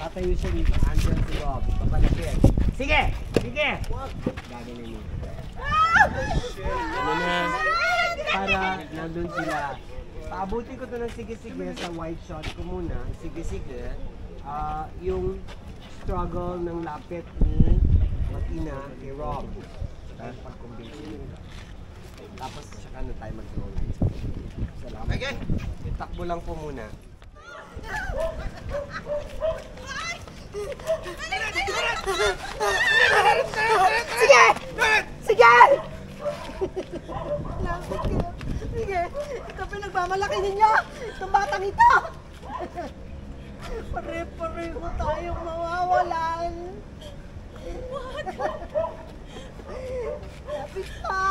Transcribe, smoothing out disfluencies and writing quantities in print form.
Tatayo siya dito. Andyan si Rob. Papalapit. Sige! Sige! Gaganin mo. Ano na? Para nandun sila. Paabutin ko to ng sige-sige sa white shot ko muna. Sige-sige. Yung struggle ng lapit ni Matina kay Rob. Tapos saka na tayo mag-roll. Salamat. Okay. Itakbo lang po muna. Sige! Sige! Lapit ka. Sige. Ito pinagmamalaki ninyo. Itong batang ito. Pare-pareho tayong mawawalan. What? Lapit pa.